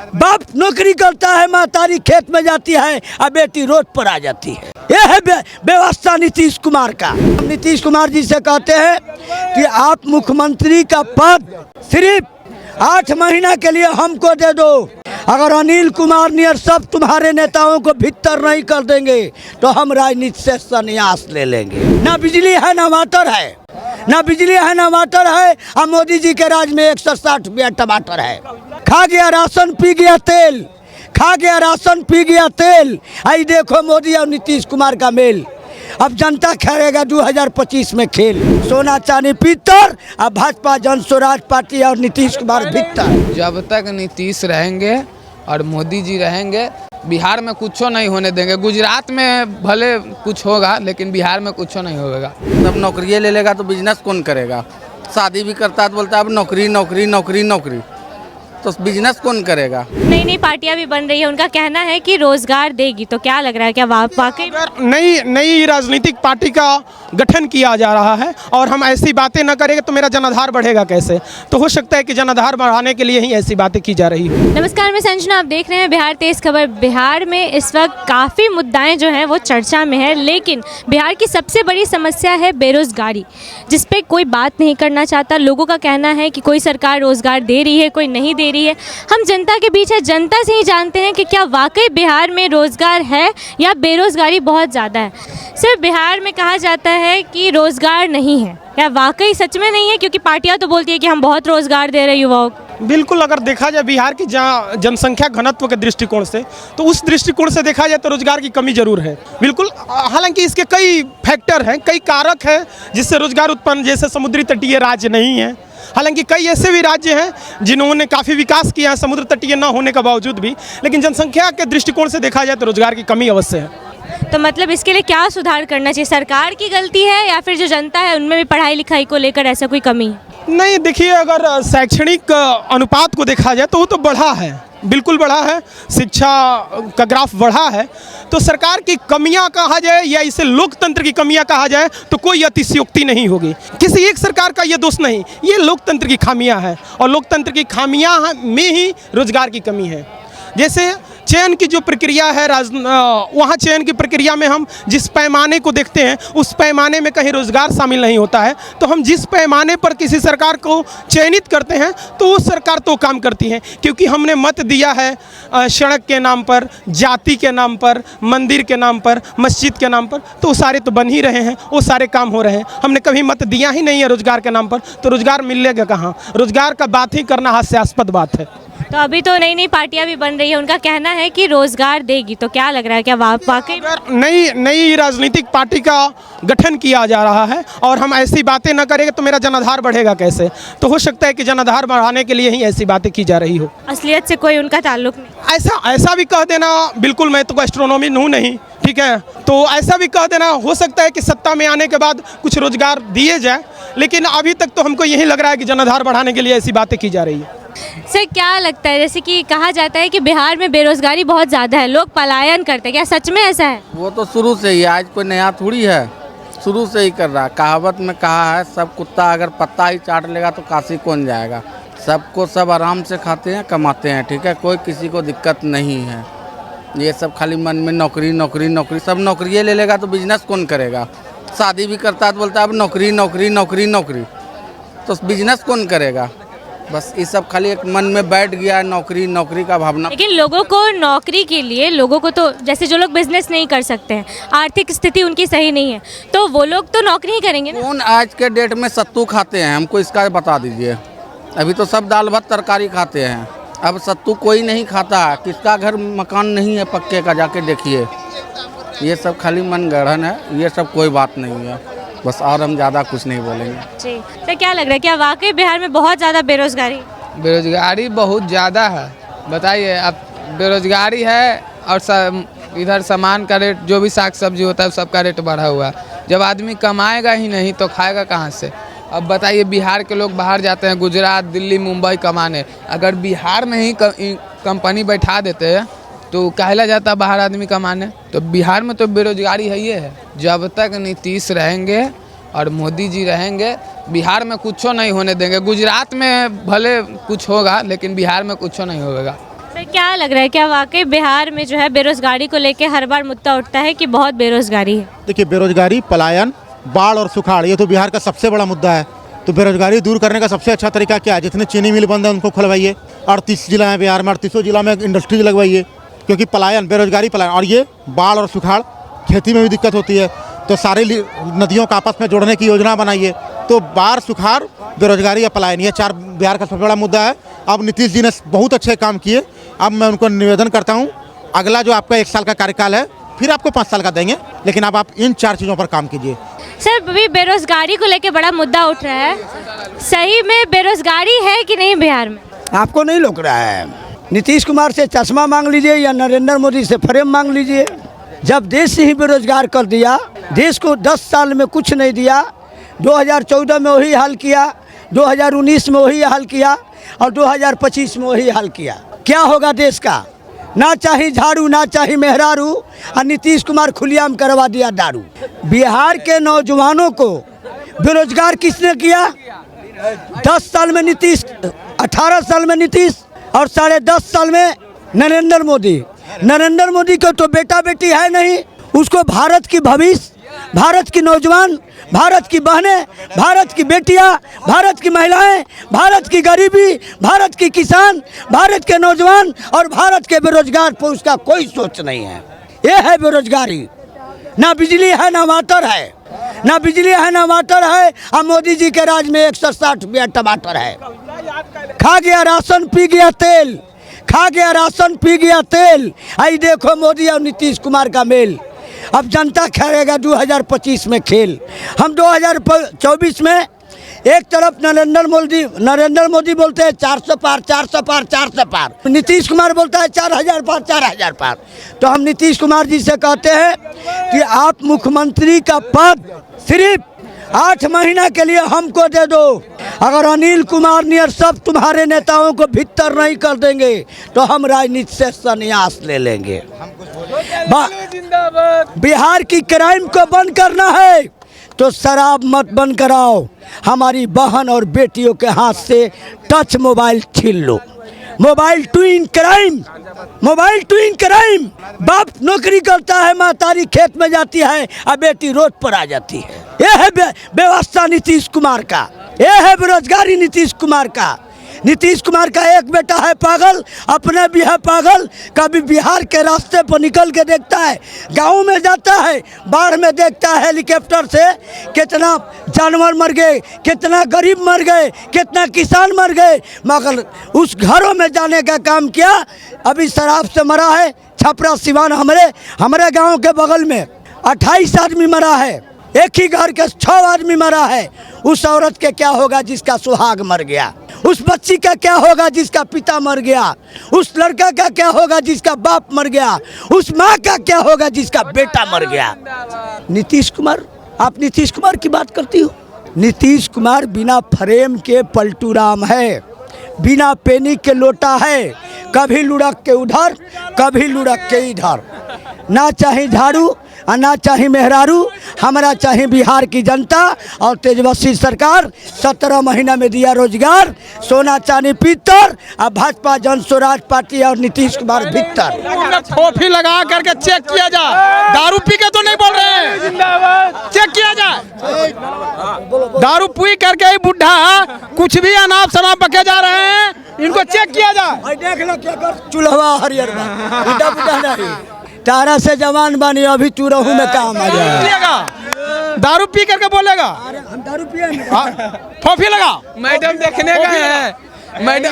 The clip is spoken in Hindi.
बाप नौकरी करता है, माँ तारी खेत में जाती है और बेटी रोड पर आ जाती है। यह है व्यवस्था नीतीश कुमार का। हम नीतीश कुमार जी से कहते हैं कि आप मुख्यमंत्री का पद सिर्फ 8 महीना के लिए हमको दे दो। अगर अनिल कुमार नियर सब तुम्हारे नेताओं को भीतर नहीं कर देंगे तो हम राजनीति से संन्यास ले लेंगे। ना बिजली है ना वाटर है, ना बिजली है ना वाटर है। और मोदी जी के राज में 160 रुपया टमाटर है। खा गया राशन, पी गया तेल, खा गया राशन, पी गया तेल। आई देखो मोदी और नीतीश कुमार का मेल। अब जनता खेलेगा 2025 में खेल। सोना चांदी पीतल, अब भाजपा जन स्वराज पार्टी और नीतीश कुमार भीतर। जब तक नीतीश रहेंगे और मोदी जी रहेंगे, बिहार में कुछ नहीं होने देंगे। गुजरात में भले कुछ होगा लेकिन बिहार में कुछ नहीं होगा। सब नौकरी ले लेगा तो बिजनेस कौन करेगा? शादी भी करता है तो बोलता है अब नौकरी नौकरी नौकरी नौकरी, तो बिजनेस कौन करेगा? नई नई पार्टियां भी बन रही है, उनका कहना है कि रोजगार देगी। तो क्या लग रहा है, क्या वाकई नई राजनीतिक पार्टी का गठन किया जा रहा है और हम ऐसी बातें न करेंगे तो मेरा जनाधार बढ़ेगा कैसे? तो हो सकता है कि जनाधार बढ़ाने के लिए ही ऐसी बातें की जा रही है। नमस्कार, मैं संजना, आप देख रहे हैं बिहार तेज खबर। बिहार में इस वक्त काफ़ी मुद्दाएं जो हैं वो चर्चा में है, लेकिन बिहार की सबसे बड़ी समस्या है बेरोजगारी, जिस पे कोई बात नहीं करना चाहता। लोगों का कहना है कि कोई सरकार रोजगार दे रही है, कोई नहीं दे रही है। हम जनता के बीच है, जनता से ही जानते हैं कि क्या वाकई बिहार में रोजगार है या बेरोजगारी बहुत ज़्यादा है। सिर्फ बिहार में कहा जाता है कि रोजगार नहीं है, या वाकई सच में नहीं है? क्योंकि पार्टियां तो बोलती है कि हम बहुत रोजगार दे रहे युवाओं को। बिल्कुल, अगर देखा जाए बिहार की जनसंख्या घनत्व के दृष्टिकोण से, तो उस दृष्टिकोण से देखा जाए तो रोजगार की कमी जरूर है। बिल्कुल, हालांकि इसके कई फैक्टर हैं, कई कारक हैं जिससे रोजगार उत्पन्न, जैसे समुद्री तटीय राज्य नहीं है। हालांकि कई ऐसे भी राज्य हैं जिन्होंने काफ़ी विकास किया है समुद्र तटीय न होने के बावजूद भी, लेकिन जनसंख्या के दृष्टिकोण से देखा जाए तो रोजगार की कमी अवश्य है। तो मतलब इसके लिए क्या सुधार करना चाहिए? सरकार की गलती है या फिर जो जनता है उनमें भी पढ़ाई लिखाई को लेकर ऐसा कोई कमी है? नहीं, देखिए, अगर शैक्षणिक अनुपात को देखा जाए तो वो तो बढ़ा है, बिल्कुल बढ़ा है। शिक्षा का ग्राफ बढ़ा है। तो सरकार की कमियां कहा जाए या इसे लोकतंत्र की कमियां कहा जाए तो कोई अतिशयोक्ति नहीं होगी। किसी एक सरकार का ये दोष नहीं, ये लोकतंत्र की खामियां हैं और लोकतंत्र की खामियां में ही रोजगार की कमी है। जैसे चयन की जो प्रक्रिया है, वहाँ चयन की प्रक्रिया में हम जिस पैमाने को देखते हैं उस पैमाने में कहीं रोजगार शामिल नहीं होता है। तो हम जिस पैमाने पर किसी सरकार को चयनित करते हैं तो वो सरकार तो काम करती है, क्योंकि हमने मत दिया है सड़क के नाम पर, जाति के नाम पर, मंदिर के नाम पर, मस्जिद के नाम पर, तो वो सारे तो बन ही रहे हैं, वो सारे काम हो रहे हैं। हमने कभी मत दिया ही नहीं है रोजगार के नाम पर, तो रोजगार मिलेगा कहाँ? रोजगार का बात ही करना हास्यास्पद बात है। तो अभी तो नई नई पार्टियां भी बन रही है, उनका कहना है कि रोजगार देगी। तो क्या लग रहा है, क्या वाकई नई राजनीतिक पार्टी का गठन किया जा रहा है और हम ऐसी बातें न करेंगे तो मेरा जनाधार बढ़ेगा कैसे? तो हो सकता है कि जनाधार बढ़ाने के लिए ही ऐसी बातें की जा रही हो। असलियत से कोई उनका ताल्लुक नहीं? ऐसा भी कह देना, बिल्कुल, मैं तो एस्ट्रोनॉमी हूँ नहीं, ठीक है, तो ऐसा भी कह देना हो सकता है कि सत्ता में आने के बाद कुछ रोजगार दिए जाए, लेकिन अभी तक तो हमको यही लग रहा है कि जनाधार बढ़ाने के लिए ऐसी बातें की जा रही है। सर, क्या लगता है, जैसे कि कहा जाता है कि बिहार में बेरोजगारी बहुत ज़्यादा है, लोग पलायन करते हैं, क्या सच में ऐसा है? वो तो शुरू से ही, आज कोई नया थोड़ी है, शुरू से ही कर रहा है। कहावत में कहा है, सब कुत्ता अगर पत्ता ही चाट लेगा तो काशी कौन जाएगा। सबको सब आराम से खाते हैं, कमाते हैं, ठीक है, कोई किसी को दिक्कत नहीं है। ये सब खाली मन में नौकरी नौकरी नौकरी, सब नौकरी ले लेगा तो बिजनेस कौन करेगा? शादी भी करता है तो बोलता है अब नौकरी नौकरी नौकरी नौकरी, तो बिजनेस कौन करेगा? बस ये सब खाली एक मन में बैठ गया है, नौकरी नौकरी का भावना। लेकिन लोगों को नौकरी के लिए, लोगों को तो, जैसे जो लोग बिजनेस नहीं कर सकते हैं, आर्थिक स्थिति उनकी सही नहीं है, तो वो लोग तो नौकरी ही करेंगे ना। कौन आज के डेट में सत्तू खाते हैं? हमको इसका बता दीजिए। अभी तो सब दाल भात तरकारी खाते हैं, अब सत्तू कोई नहीं खाता है। किसका घर मकान नहीं है पक्के का, जाके देखिए। ये सब खाली मन गढ़न है, ये सब कोई बात नहीं है बस, और हम ज़्यादा कुछ नहीं बोलेंगे जी। तो क्या लग रहा है, क्या वाकई बिहार में बहुत ज़्यादा बेरोजगारी बहुत ज़्यादा है? बताइए, अब बेरोजगारी है और इधर सामान का रेट, जो भी साग सब्जी होता है सबका रेट बढ़ा हुआ है। जब आदमी कमाएगा ही नहीं तो खाएगा कहाँ से? अब बताइए, बिहार के लोग बाहर जाते हैं गुजरात, दिल्ली, मुंबई कमाने। अगर बिहार में ही कंपनी बैठा देते हैं तो कहला जाता बाहर आदमी कमाने। तो बिहार में तो बेरोजगारी है, ये है। जब तक नीतीश रहेंगे और मोदी जी रहेंगे, बिहार में कुछ नहीं होने देंगे। गुजरात में भले कुछ होगा लेकिन बिहार में कुछ नहीं होगा। तो क्या लग रहा है, क्या वाकई बिहार में जो है बेरोजगारी को लेके हर बार मुद्दा उठता है कि बहुत बेरोजगारी है? देखिए, बेरोजगारी, पलायन, बाढ़ और सुखाड़, ये तो बिहार का सबसे बड़ा मुद्दा है। तो बेरोजगारी दूर करने का सबसे अच्छा तरीका क्या है? जितने चीनी मिल बंद है उनको खुलवाइए। 38 जिला है बिहार में, 38 जिला में इंडस्ट्रीज लगवाइए। क्योंकि पलायन, बेरोजगारी, पलायन और ये बाढ़ और सुखाड़, खेती में भी दिक्कत होती है। तो सारी नदियों का आपस में जोड़ने की योजना बनाइए। तो बाढ़, सुखाड़, बेरोजगारी या पलायन, ये 4 बिहार का सबसे बड़ा मुद्दा है। अब नीतीश जी ने बहुत अच्छे काम किए। अब मैं उनको निवेदन करता हूँ, अगला जो आपका 1 साल का कार्यकाल है, फिर आपको 5 साल का देंगे, लेकिन अब आप इन 4 चीज़ों पर काम कीजिए। सर, अभी बेरोजगारी को लेके बड़ा मुद्दा उठ रहा है, सही में बेरोजगारी है कि नहीं बिहार में? आपको नहीं लग रहा है? नीतीश कुमार से चश्मा मांग लीजिए या नरेंद्र मोदी से फ्रेम मांग लीजिए। जब देश ही बेरोजगार कर दिया, देश को 10 साल में कुछ नहीं दिया, 2014 में वही हाल किया, 2019 में वही हाल किया और 2025 में वही हाल किया। क्या होगा देश का? ना चाही झाड़ू, ना चाही मेहरारू, और नीतीश कुमार खुलेआम करवा दिया दारू। बिहार के नौजवानों को बेरोजगार किसने किया? 10 साल में नीतीश, 18 साल में नीतीश और 10.5 साल में नरेंद्र मोदी। नरेंद्र मोदी को तो बेटा बेटी है नहीं, उसको भारत की भविष्य, भारत की नौजवान, भारत की बहनें, भारत की बेटियां, भारत की महिलाएं, भारत की गरीबी, भारत की किसान, भारत के नौजवान और भारत के बेरोजगार पर उसका कोई सोच नहीं है। ये है बेरोजगारी। ना बिजली है, ना वाटर है, ना बिजली है, ना वाटर है। और मोदी जी के राज में 160 रुपया टमाटर है। खा गया राशन, पी गया तेल, खा गया राशन, पी गया तेल। आई देखो मोदी और नीतीश कुमार का मेल। अब जनता खेलेगा 2025 में खेल। हम 2024 में एक तरफ नरेंद्र मोदी बोलते हैं 400 पार, 400 पार, 400 पार। नीतीश कुमार बोलता है 4000 पार, 4000 पार। तो हम नीतीश कुमार जी से कहते हैं कि आप मुख्यमंत्री का पद सिर्फ 8 महीना के लिए हमको दे दो। अगर अनिल कुमार नियर सब तुम्हारे नेताओं को भीतर नहीं कर देंगे तो हम राजनीति से संन्यास ले लेंगे। बिहार की क्राइम को बंद करना है तो शराब मत बंद कराओ, हमारी बहन और बेटियों के हाथ से टच मोबाइल छीन लो। Mobile twin crime, mobile twin crime. बाप नौकरी करता है, माँ तारी खेत में जाती है और बेटी रोड पर आ जाती है। यह है व्यवस्था नीतीश कुमार का, यह है बेरोजगारी नीतीश कुमार का। नीतीश कुमार का एक बेटा है पागल, अपने भी है पागल। कभी बिहार के रास्ते पर निकल के देखता है, गांव में जाता है, बाढ़ में देखता है हेलीकॉप्टर से कितना जानवर मर गए, कितना गरीब मर गए, कितना किसान मर गए, मगर उस घरों में जाने का काम किया। अभी शराब से मरा है छपरा सिवान, हमारे गाँव के बगल में 28 आदमी मरा है। एक ही घर के 6 आदमी मरा है। उस औरत के क्या होगा जिसका सुहाग मर गया? उस बच्ची का क्या होगा जिसका पिता मर गया? उस लड़का का क्या होगा जिसका बाप मर गया? उस माँ का क्या होगा जिसका बेटा मर गया? नीतीश कुमार, आप नीतीश कुमार की बात करती हो? नीतीश कुमार बिना फ्रेम के पलटू राम है, बिना पेनी के लोटा है। कभी लुढ़क के उधर, कभी लुढ़क के इधर। ना चाहे झाड़ू और ना चाहे मेहरारू, हमारा चाहे बिहार की जनता और तेजस्वी सरकार। 17 महीना में दिया रोजगार, सोना चांदी पीतर। अब भाजपा जन स्वराज पार्टी और नीतीश कुमार भीतर। टोपी लगा करके चेक किया जाए, दारू पी के तो नहीं बोल रहे हैं, चेक किया जाए। दारू पी करके ही बुढ़ा कुछ भी अनाप शनाप बके जा रहे हैं, इनको चेक किया जाए। देख लो क्या कर चूल्हा हरियर नहीं, तारा से जवान बनी, अभी तू रहू में काम आ जाएगा। दारू पी करके बोलेगा, हम दारू पिए, टोपी लगा। मैडम देखने गए हैं, मैडम